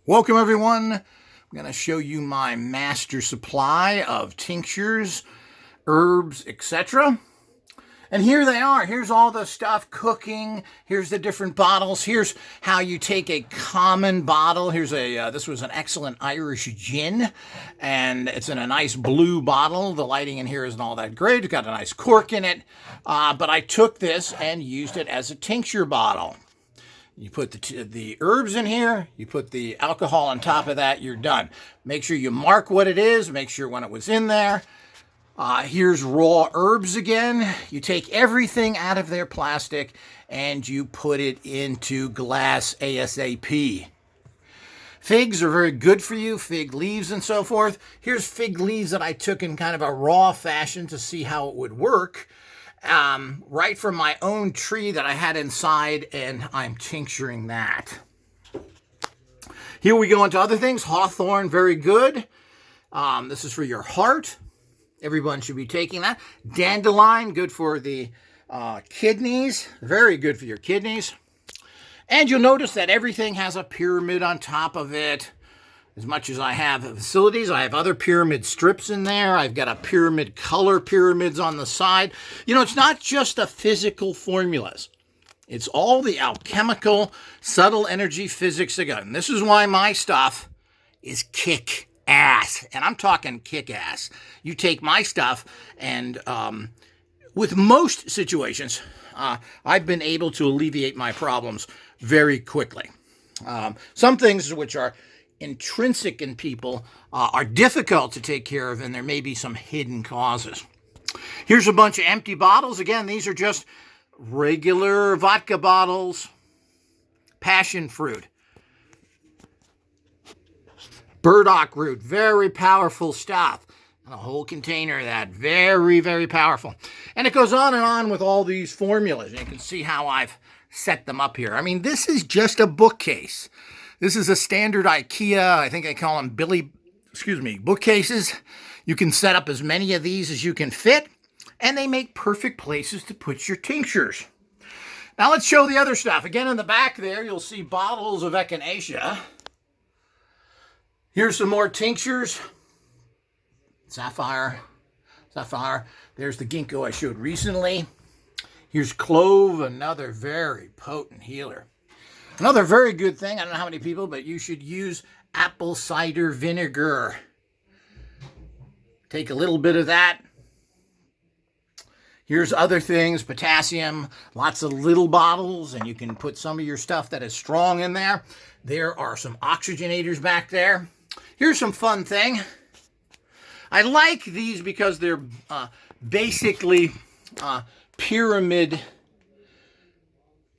Welcome everyone. I'm going to show you my master supply of tinctures, herbs, etc. And here they are. Here's all the stuff cooking. Here's the different bottles. Here's how you take a common bottle. Here's this was an excellent Irish gin, and it's in a nice blue bottle. The lighting in here isn't all that great. It's got a nice cork in it, but I took this and used it as a tincture bottle. You put the herbs in here, you put the alcohol on top of that, you're done. Make sure you mark what it is, make sure when it was in there. Here's raw herbs again. You take everything out of their plastic and you put it into glass ASAP. Figs are very good for you, fig leaves and so forth. Here's fig leaves that I took in kind of a raw fashion to see how it would work. Right from my own tree that I had inside, and I'm tincturing that. Here we go into other things. Hawthorn, very good. This is for your heart. Everyone should be taking that. Dandelion, good for the kidneys. Very good for your kidneys. And you'll notice that everything has a pyramid on top of it. As much as I have facilities, I have other pyramid strips in there. I've got a pyramid color pyramids on the side. You know, it's not just the physical formulas. It's all the alchemical, subtle energy physics that go. And this is why my stuff is kick ass. And I'm talking kick ass. You take my stuff and with most situations, I've been able to alleviate my problems very quickly. Some things which are intrinsic in people are difficult to take care of, and there may be some hidden causes. Here's a bunch of empty bottles. Again, these are just regular vodka bottles. Passion fruit. Burdock root, very powerful stuff. And a whole container of that, very, very powerful. And it goes on with all these formulas. And you can see how I've set them up here. I mean, this is just a bookcase. This is a standard IKEA, I think I call them bookcases. You can set up as many of these as you can fit, and they make perfect places to put your tinctures. Now let's show the other stuff. Again, in the back there, you'll see bottles of echinacea. Here's some more tinctures. Sapphire. There's the ginkgo I showed recently. Here's clove, another very potent healer. Another very good thing, I don't know how many people, but you should use apple cider vinegar. Take a little bit of that. Here's other things, potassium, lots of little bottles, and you can put some of your stuff that is strong in there. There are some oxygenators back there. Here's some fun thing. I like these because they're basically pyramid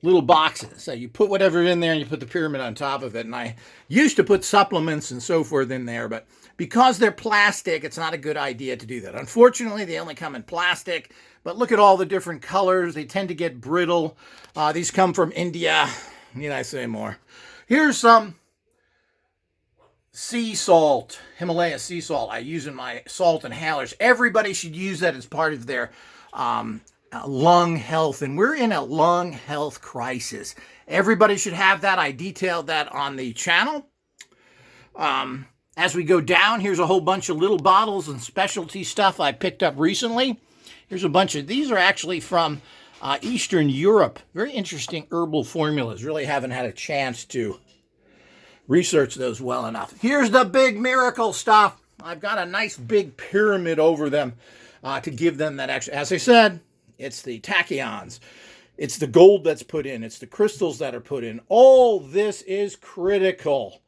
little boxes. So you put whatever in there and you put the pyramid on top of it. And I used to put supplements and so forth in there, but because they're plastic, it's not a good idea to do that. Unfortunately, they only come in plastic, but look at all the different colors. They tend to get brittle. These come from India. Need I say more? Here's some sea salt, Himalaya sea salt I use in my salt inhalers. Everybody should use that as part of their lung health, and we're in a lung health crisis. Everybody should have that. I detailed that on the channel. As we go down, here's a whole bunch of little bottles and specialty stuff I picked up recently. Here's a bunch of, these are actually from Eastern Europe. Very interesting herbal formulas. Really haven't had a chance to research those well enough. Here's the big miracle stuff. I've got a nice big pyramid over them to give them that extra, as I said, it's the tachyons. It's the gold that's put in. It's the crystals that are put in. All this is critical.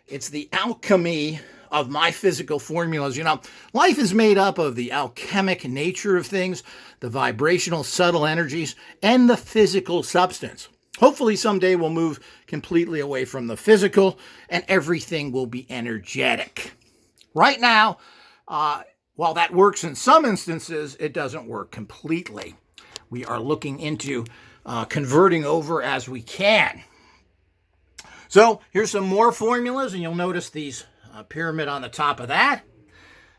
It's the alchemy of my physical formulas. You know, life is made up of the alchemic nature of things, the vibrational subtle energies, and the physical substance. Hopefully someday we'll move completely away from the physical and everything will be energetic. Right now, while that works in some instances, it doesn't work completely. We are looking into converting over as we can. So here's some more formulas, and you'll notice these pyramid on the top of that.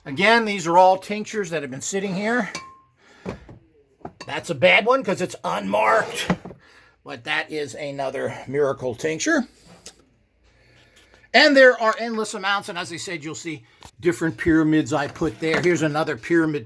Again, these are all tinctures that have been sitting here. That's a bad one because it's unmarked, but that is another miracle tincture. And there are endless amounts. And as I said, you'll see different pyramids I put there. Here's another pyramid